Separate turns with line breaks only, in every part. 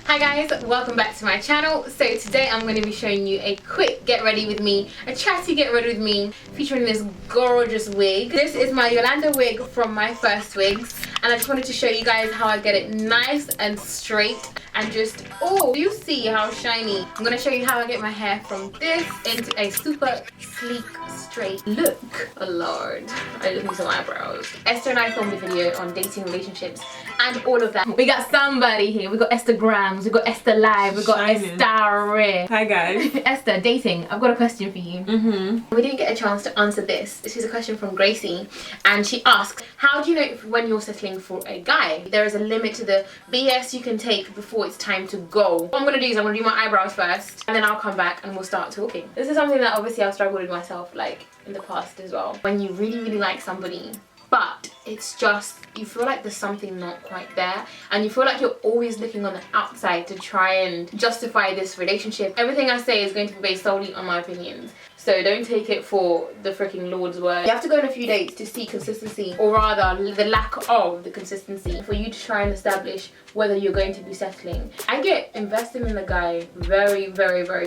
Hi guys, welcome back to my channel. So today I'm going to be showing you a quick get ready with me, a chatty get ready with me, featuring this gorgeous wig. This is my Yolanda wig from MyFirstWigs, and I just wanted to show you guys how I get it nice and straight and just, oh, you see how shiny. I'm going to show you how I get my hair from this into a super sleek straight look. Oh lord, I just need some eyebrows. Esther and I filmed a video on dating, relationships and all of that. We got somebody here. We got Esther Grams, we got Esther Live, we got Esther.
Hi guys.
Esther, dating, I've got a question for you. We didn't get a chance to answer this. This is a question from Gracie, and she asks, how do you know if when you're settling for a guy? There is a limit to the BS you can take before it's time to go. What I'm gonna do is I'm gonna do my eyebrows first, and then I'll come back and we'll start talking. This is something that obviously I've struggled with myself, like in the past as well. When you really like somebody, but it's just, you feel like there's something not quite there, and you feel like you're always looking on the outside to try and justify this relationship. Everything I say is going to be based solely on my opinions, so don't take it for the freaking Lord's word. You have to go on a few dates to see consistency, or rather the lack of the consistency, for you to try and establish whether you're going to be settling. I get invested in the guy very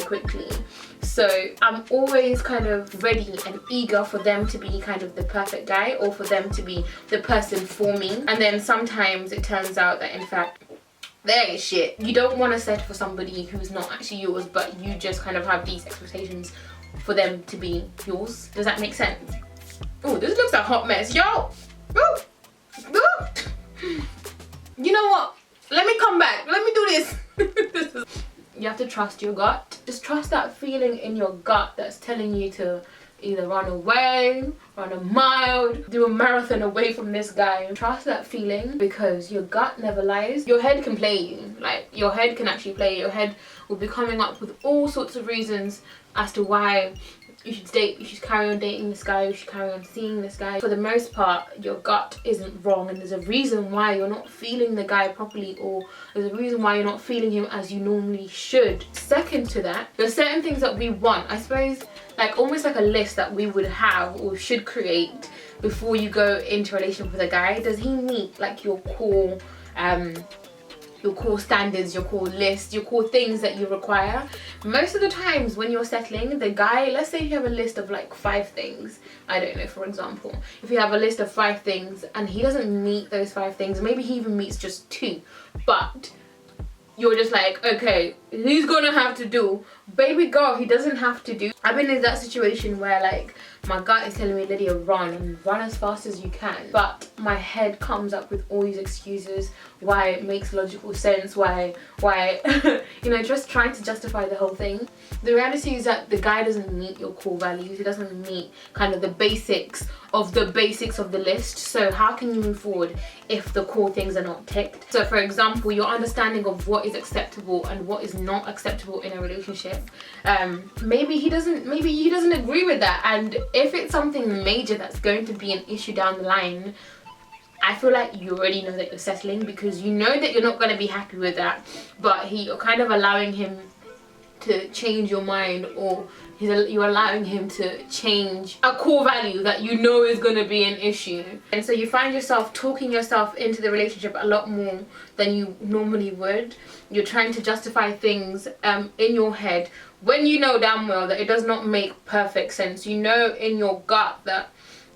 quickly, so I'm always kind of ready and eager for them to be kind of the perfect guy, or for them to be the person for me. And then sometimes it turns out that in fact they ain't shit. You don't want to settle for somebody who's not actually yours, but you just kind of have these expectations for them to be yours. Does that make sense? Oh, this looks a hot mess, yo. You know what? Let me come back. Let me do this. You have to trust your gut. Just trust that feeling in your gut that's telling you to either run away, run a mile, do a marathon away from this guy. Trust that feeling, because your gut never lies. Your head can play you. Like, your head can actually play you. Your head will be coming up with all sorts of reasons as to why you should date, you should carry on dating this guy, you should carry on seeing this guy. For the most part, your gut isn't wrong, and there's a reason why you're not feeling the guy properly, or there's a reason why you're not feeling him as you normally should. Second to that, there's certain things that we want, I suppose, like almost like a list that we would have or should create before you go into a relationship with a guy. Does he meet like your core standards, your core list, your core things that you require? Most of the times when you're settling, the guy, let's say you have a list of like 5 things, I don't know, for example, if you have a list of 5 things and he doesn't meet those 5 things, maybe he even meets just 2, but you're just like, okay, he's gonna have to do. Baby girl, he doesn't have to do. I've been in that situation where like my gut is telling me, Lydia, run and run as fast as you can, but my head comes up with all these excuses why it makes logical sense, why you know, just trying to justify the whole thing. The reality is that the guy doesn't meet your core values. He doesn't meet kind of the basics of the list. So how can you move forward if the core things are not ticked? So for example, your understanding of what is acceptable and what is not acceptable in a relationship, maybe he doesn't agree with that, and if it's something major that's going to be an issue down the line, I feel like you already know that you're settling, because you know that you're not going to be happy with that, but you're kind of allowing him to change your mind, or you're allowing him to change a core value that you know is going to be an issue. And so you find yourself talking yourself into the relationship a lot more than you normally would. You're trying to justify things in your head when you know damn well that it does not make perfect sense. You know in your gut that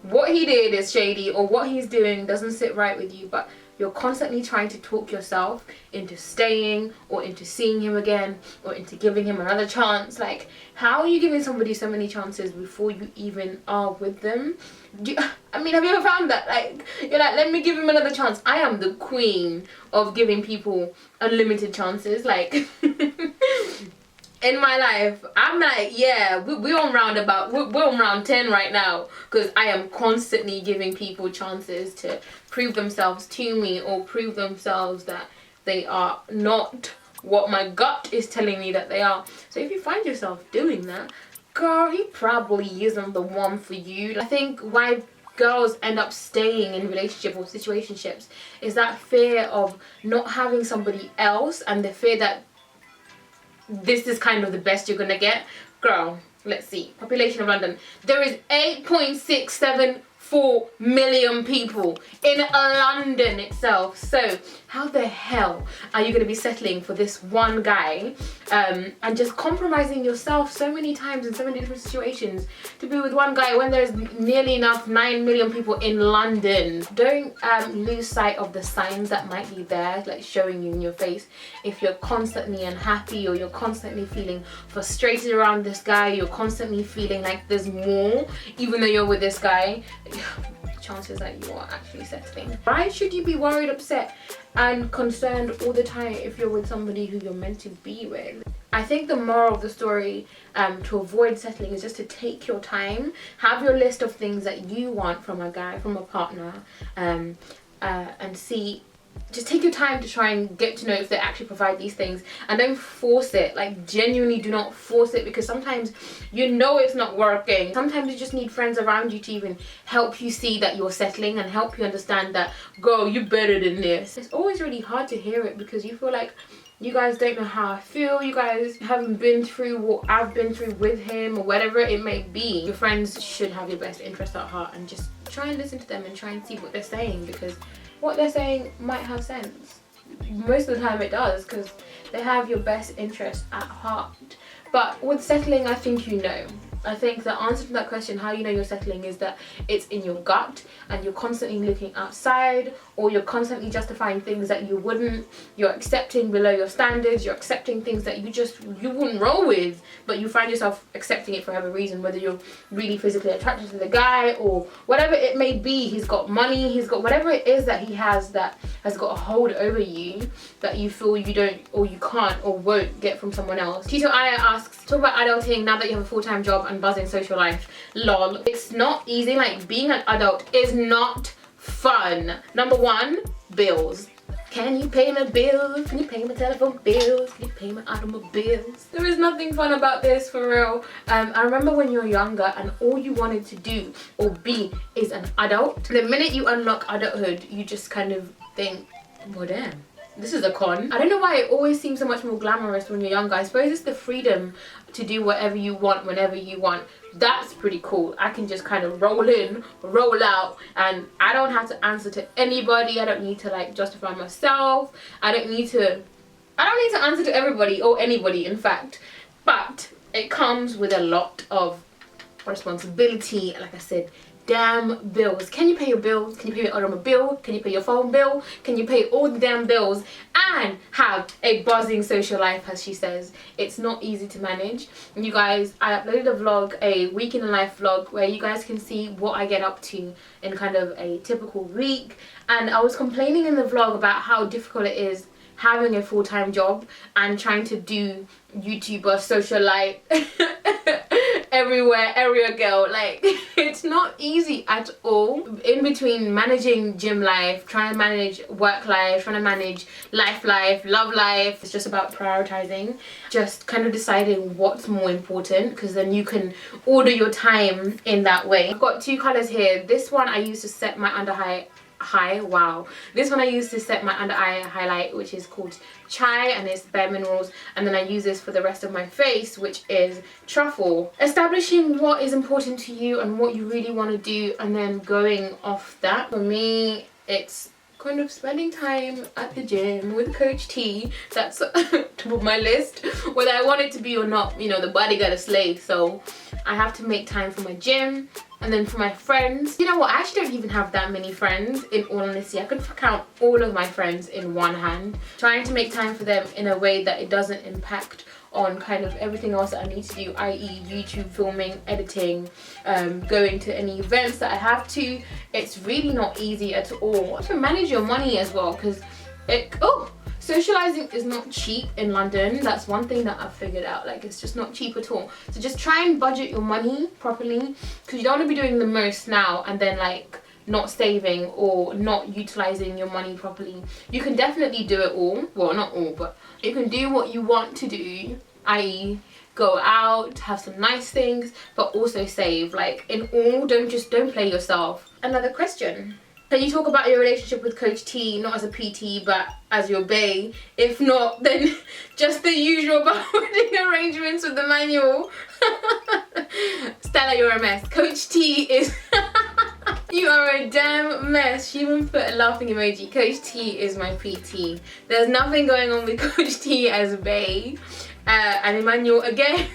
what he did is shady, or what he's doing doesn't sit right with you, but you're constantly trying to talk yourself into staying, or into seeing him again, or into giving him another chance. Like, how are you giving somebody so many chances before you even are with them? I mean, have you ever found that? Like, you're like, let me give him another chance. I am the queen of giving people unlimited chances. Like, in my life, I'm like, yeah, we're on round 10 right now, because I am constantly giving people chances to prove themselves to me, or prove themselves that they are not what my gut is telling me that they are. So if you find yourself doing that, girl, he probably isn't the one for you. I think why girls end up staying in relationship or situationships is that fear of not having somebody else, and the fear that this is kind of the best you're gonna get. Girl, let's see, population of London, there is 8.674 million people in London itself. So how the hell are you going to be settling for this one guy and just compromising yourself so many times in so many different situations to be with one guy when there's nearly enough 9 million people in London? Don't lose sight of the signs that might be there, like showing you in your face. If you're constantly unhappy, or you're constantly feeling frustrated around this guy, you're constantly feeling like there's more even though you're with this guy, chances that you are actually settling. Why should you be worried, upset and concerned all the time if you're with somebody who you're meant to be with? I think the moral of the story to avoid settling is just to take your time, have your list of things that you want from a guy, from a partner, and see. Just take your time to try and get to know if they actually provide these things, and don't force it. Like, genuinely do not force it, because sometimes you know it's not working. Sometimes you just need friends around you to even help you see that you're settling and help you understand that, girl, you're better than this. It's always really hard to hear it because you feel like you guys don't know how I feel, you guys haven't been through what I've been through with him, or whatever it may be. Your friends should have your best interest at heart, and just try and listen to them and try and see what they're saying, because what they're saying might have sense. Most of the time it does, because they have your best interest at heart. But with settling, I think you know. I think the answer to that question, how you know you're settling, is that it's in your gut and you're constantly looking outside, or you're constantly justifying things that you wouldn't. You're accepting below your standards, you're accepting things that you wouldn't roll with, but you find yourself accepting it for whatever reason, whether you're really physically attracted to the guy or whatever it may be. He's got money, he's got whatever it is that he has that has got a hold over you that you feel you don't, or you can't or won't get from someone else. Tito Aya asks, talk about adulting now that you have a full-time job and buzzing social life. Lol. It's not easy. Like, being an adult is not fun. Number one, bills. Can you pay my bills? Can you pay my telephone bills? Can you pay my automobiles? There is nothing fun about this, for real. I remember when you were younger and all you wanted to do or be is an adult. The minute you unlock adulthood, you just kind of think, well, damn, this is a con. I don't know why it always seems so much more glamorous when you're younger. I suppose it's the freedom to do whatever you want whenever you want. That's pretty cool. I can just kind of roll in, roll out, and I don't have to answer to anybody. I don't need to like justify myself. I don't need to answer to everybody or anybody, in fact. But it comes with a lot of responsibility. Like I said, damn bills. Can you pay your bills? Can you pay your automobile? Can you pay your phone bill? Can you pay all the damn bills and have a buzzing social life, as she says? It's not easy to manage. And you guys, I uploaded a vlog, a week in the life vlog, where you guys can see what I get up to in kind of a typical week. And I was complaining in the vlog about how difficult it is having a full-time job and trying to do YouTuber socialite everywhere, area girl. Like, it's not easy at all. In between managing gym life, trying to manage work life, trying to manage life, love life, it's just about prioritizing, just kind of deciding what's more important, because then you can order your time in that way. I've got two colors here. This one I use to set my under eye. Wow, this one I use to set my under eye highlight, which is called Chai, and it's Bareminerals. And then I use this for the rest of my face, which is Truffle. Establishing what is important to you and what you really want to do, and then going off that. For me, it's kind of spending time at the gym with Coach T. That's top of my list, whether I want it to be or not. You know, the body gotta slay, so I have to make time for my gym. And then for my friends, you know what, I actually don't even have that many friends, in all honesty. I could count all of my friends in one hand. Trying to make time for them in a way that it doesn't impact on kind of everything else that I need to do, i.e. YouTube, filming, editing, going to any events that I have to. It's really not easy at all. To manage your money as well, because socializing is not cheap in London. That's one thing that I've figured out. Like, it's just not cheap at all. So just try and budget your money properly, because you don't want to be doing the most now and then like not saving or not utilizing your money properly. You can definitely do it all. Well, not all, but you can do what you want to do, i.e. go out, have some nice things, but also save. Like, in all, don't play yourself. Another question. Can you talk about your relationship with Coach T, not as a PT, but as your bae? If not, then just the usual about wedding arrangements with the manual. Stella, you're a mess. Coach T is... You are a damn mess. She even put a laughing emoji. Coach T is my PT. There's nothing going on with Coach T as bae. And Emmanuel again.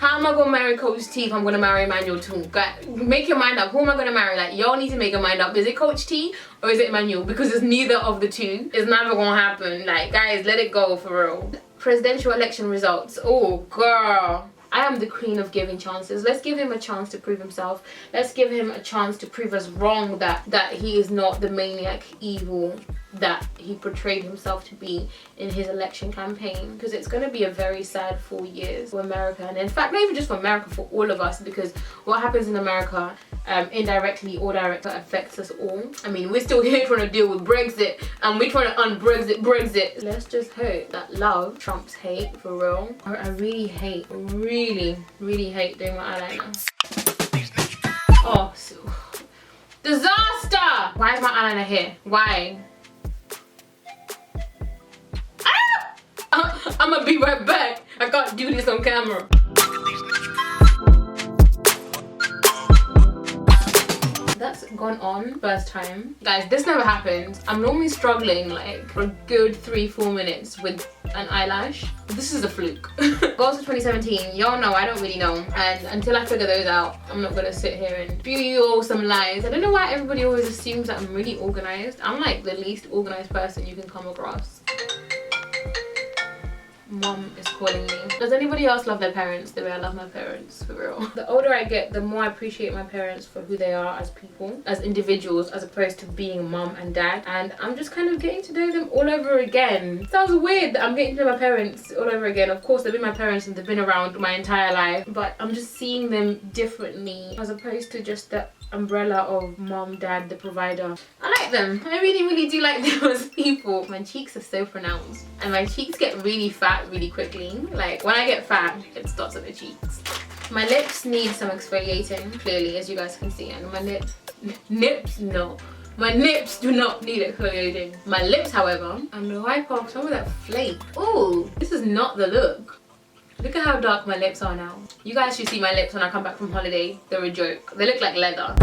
How am I gonna marry Coach T if I'm gonna marry Emmanuel too? Make your mind up. Who am I gonna marry? Like, y'all need to make your mind up. Is it Coach T or is it Emmanuel? Because it's neither of the two. It's never gonna happen. Like, guys, let it go for real. Presidential election results. Oh, girl. I am the queen of giving chances. Let's give him a chance to prove himself. Let's give him a chance to prove us wrong that he is not the maniac evil that he portrayed himself to be in his election campaign, because it's going to be a very sad 4 years for America, and in fact not even just for America, for all of us, because what happens in America indirectly or directly affects us all. I mean, we're still here trying to deal with Brexit and we're trying to Brexit. Let's just hope that love trumps hate, for real. I really hate doing my eyeliner. Oh, so disaster! Why is my eyeliner here? Why? I'm gonna be right back. I can't do this on camera. That's gone on first time. Guys, this never happened. I'm normally struggling like for a good 3-4 minutes with an eyelash. This is a fluke. Goals for 2017, y'all know I don't really know, and until I figure those out, I'm not gonna sit here and spew you all some lies. I don't know why everybody always assumes that I'm really organized. I'm like the least organized person you can come across. Mom is calling me. Does anybody else love their parents the way I love my parents, for real? The older I get, the more I appreciate my parents for who they are as people, as individuals, as opposed to being mom and dad. And I'm just kind of getting to know them all over again. It sounds weird that I'm getting to know my parents all over again. Of course, they've been my parents and they've been around my entire life, but I'm just seeing them differently as opposed to just the umbrella of mom, dad, the provider. I like them. I really do like them as people. My cheeks are so pronounced and my cheeks get really fat really quickly. Like, when I get fat, it starts at the cheeks. My lips need some exfoliating, clearly, as you guys can see, and my my nips do not need exfoliating. My lips, however, I'm gonna wipe off some of that flake. Ooh, this is not the look. Look at how dark my lips are now. You guys should see my lips when I come back from holiday. They're a joke. They look like leather.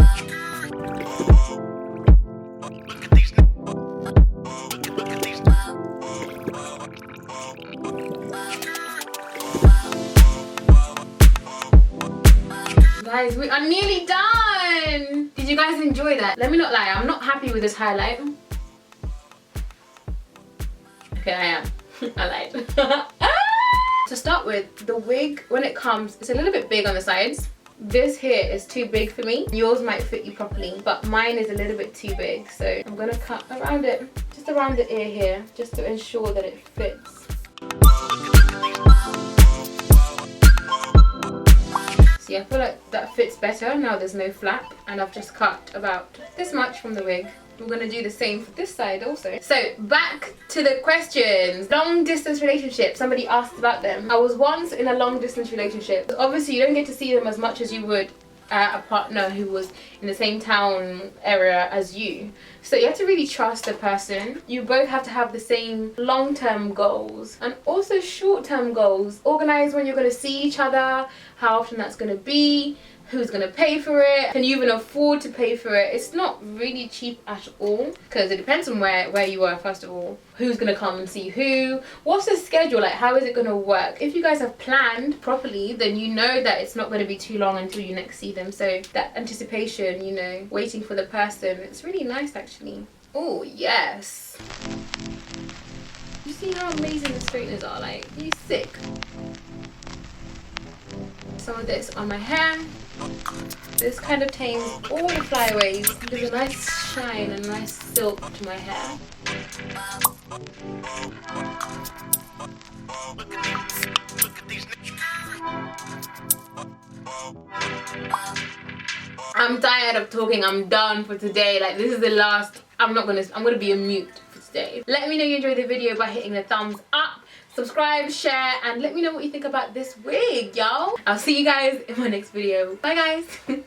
Guys, we are nearly done! Did you guys enjoy that? Let me not lie, I'm not happy with this highlight. Okay, I am. I lied. To start with, the wig, when it comes, it's a little bit big on the sides. This here is too big for me. Yours might fit you properly, but mine is a little bit too big. So I'm gonna cut around it, just around the ear here, just to ensure that it fits. See, I feel like that fits better now there's no flap, and I've just cut about this much from the wig. We're gonna do the same for this side also. So back to the questions. Long distance relationship, somebody asked about them. I was once in a long distance relationship. Obviously you don't get to see them as much as you would a partner who was in the same town area as you. So you have to really trust the person. You both have to have the same long-term goals and also short-term goals. Organize when you're going to see each other, how often that's going to be, who's going to pay for it, can you even afford to pay for it. It's not really cheap at all, because it depends on where you are, first of all. Who's going to come and see who, what's the schedule, like how is it going to work. If you guys have planned properly, then you know that it's not going to be too long until you next see them. So that anticipation, you know, waiting for the person, it's really nice actually. Oh yes, you see how amazing the straighteners are, like, you sick. Some of this on my hair. This kind of tames all the flyaways. Gives a nice shine and a nice silk to my hair. I'm tired of talking. I'm done for today. Like, this is the last. I'm gonna be a mute for today. Let me know you enjoyed the video by hitting the thumbs up. Subscribe, share, and let me know what you think about this wig, y'all. I'll see you guys in my next video. Bye, guys.